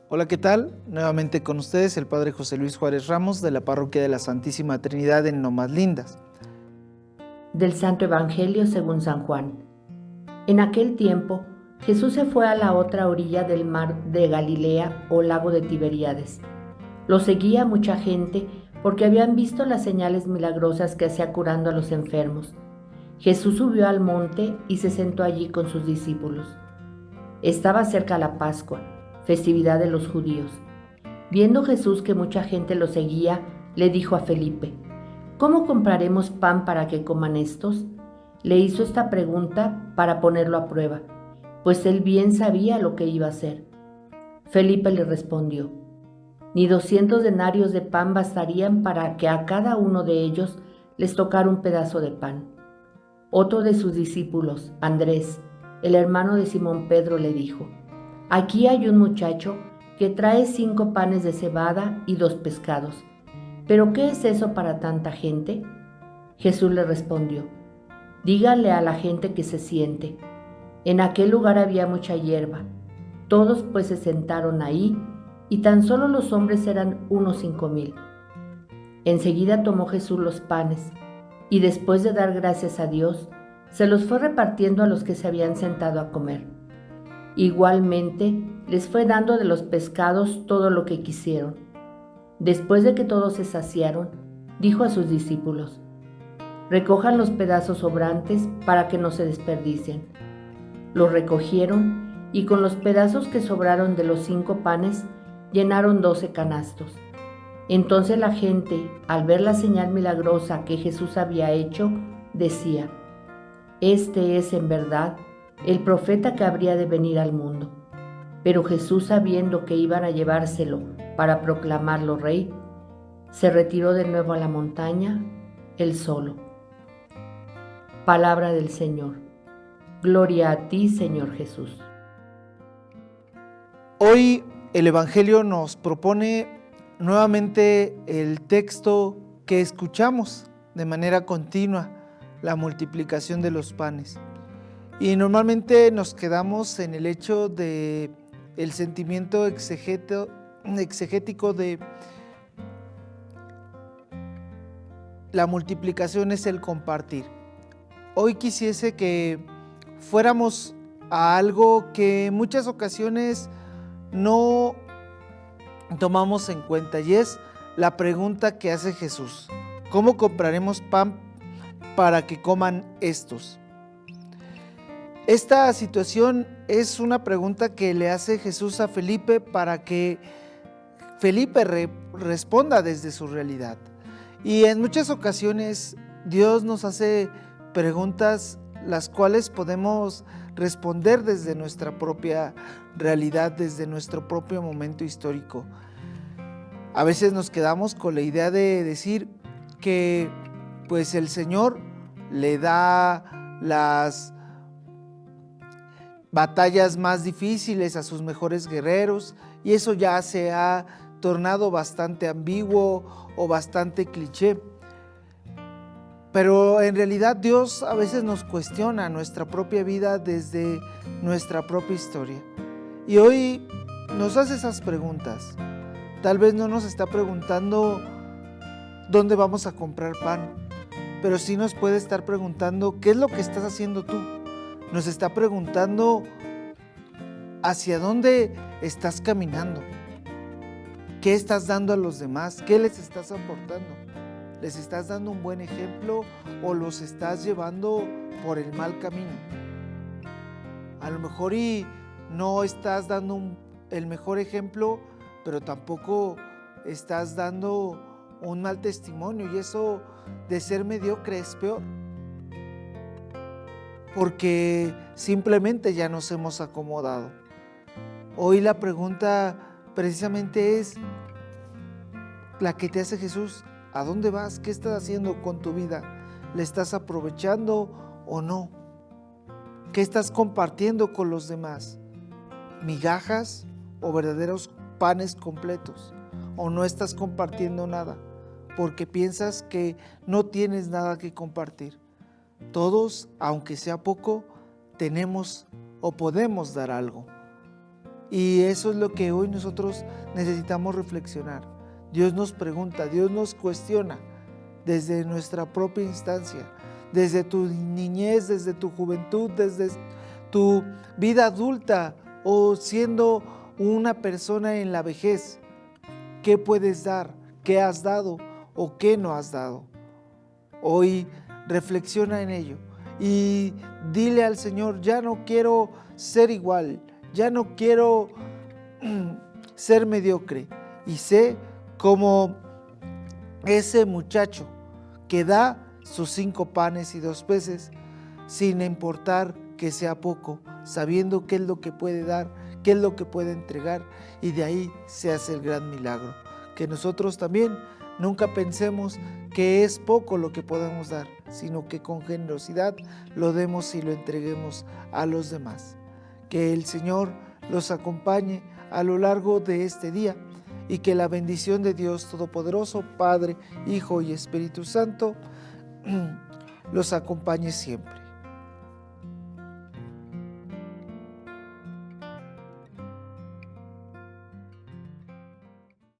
Hola, ¿qué tal? Nuevamente con ustedes el Padre José Luis Juárez Ramos de la Parroquia de la Santísima Trinidad en Lomas Lindas. Del Santo Evangelio según San Juan. En aquel tiempo, Jesús se fue a la otra orilla del mar de Galilea o lago de Tiberíades. Lo seguía mucha gente porque habían visto las señales milagrosas que hacía curando a los enfermos. Jesús subió al monte y se sentó allí con sus discípulos. Estaba cerca la Pascua, festividad de los judíos. Viendo Jesús que mucha gente lo seguía, le dijo a Felipe: ¿Cómo compraremos pan para que coman estos? Le hizo esta pregunta para ponerlo a prueba, pues él bien sabía lo que iba a hacer. Felipe le respondió: Ni 200 denarios de pan bastarían para que a cada uno de ellos les tocara un pedazo de pan. Otro de sus discípulos, Andrés, el hermano de Simón Pedro, le dijo: Aquí hay un muchacho que trae 5 panes de cebada y 2 pescados. ¿Pero qué es eso para tanta gente? Jesús le respondió: Dígale a la gente que se siente. En aquel lugar había mucha hierba. Todos pues se sentaron ahí, y tan solo los hombres eran unos 5,000. Enseguida tomó Jesús los panes, y después de dar gracias a Dios, se los fue repartiendo a los que se habían sentado a comer. Igualmente les fue dando de los pescados todo lo que quisieron. Después de que todos se saciaron, dijo a sus discípulos: Recojan los pedazos sobrantes para que no se desperdicien. Los recogieron y con los pedazos que sobraron de los 5 panes llenaron 12 canastos. Entonces la gente, al ver la señal milagrosa que Jesús había hecho, decía: Este es en verdad el profeta que habría de venir al mundo. Pero Jesús, sabiendo que iban a llevárselo para proclamarlo rey, se retiró de nuevo a la montaña, él solo. Palabra del Señor. Gloria a ti, Señor Jesús. Hoy el Evangelio nos propone nuevamente el texto que escuchamos de manera continua, la multiplicación de los panes. Y normalmente nos quedamos en el hecho de el sentimiento exegético de la multiplicación es el compartir. Hoy quisiese que fuéramos a algo que en muchas ocasiones no tomamos en cuenta, y es la pregunta que hace Jesús: ¿cómo compraremos pan para que coman estos? Esta situación es una pregunta que le hace Jesús a Felipe para que Felipe responda desde su realidad. Y en muchas ocasiones Dios nos hace preguntas las cuales podemos responder desde nuestra propia realidad, desde nuestro propio momento histórico. A veces nos quedamos con la idea de decir que pues el Señor le da las batallas más difíciles a sus mejores guerreros, y eso ya se ha tornado bastante ambiguo o bastante cliché. Pero en realidad Dios a veces nos cuestiona nuestra propia vida desde nuestra propia historia. Y hoy nos hace esas preguntas. Tal vez no nos está preguntando dónde vamos a comprar pan, pero sí nos puede estar preguntando qué es lo que estás haciendo tú. Nos está preguntando hacia dónde estás caminando, qué estás dando a los demás, qué les estás aportando. ¿Les estás dando un buen ejemplo o los estás llevando por el mal camino? A lo mejor y no estás dando el mejor ejemplo, pero tampoco estás dando un mal testimonio, y eso de ser mediocre es peor, porque simplemente ya nos hemos acomodado. Hoy la pregunta precisamente es la que te hace Jesús: ¿a dónde vas? ¿Qué estás haciendo con tu vida? ¿Le estás aprovechando o no? ¿Qué estás compartiendo con los demás? ¿Migajas o verdaderos panes completos? ¿O no estás compartiendo nada porque piensas que no tienes nada que compartir? Todos, aunque sea poco, tenemos o podemos dar algo. Y eso es lo que hoy nosotros necesitamos reflexionar. Dios nos pregunta, Dios nos cuestiona desde nuestra propia instancia, desde tu niñez, desde tu juventud, desde tu vida adulta o siendo una persona en la vejez. ¿Qué puedes dar? ¿Qué has dado o qué no has dado? Hoy reflexiona en ello y dile al Señor, ya no quiero ser igual, ya no quiero ser mediocre. Y sé como ese muchacho que da sus 5 panes y 2 peces, sin importar que sea poco, sabiendo qué es lo que puede dar, qué es lo que puede entregar, y de ahí se hace el gran milagro. Que nosotros también nunca pensemos que es poco lo que podemos dar, sino que con generosidad lo demos y lo entreguemos a los demás. Que el Señor los acompañe a lo largo de este día y que la bendición de Dios Todopoderoso, Padre, Hijo y Espíritu Santo, los acompañe siempre.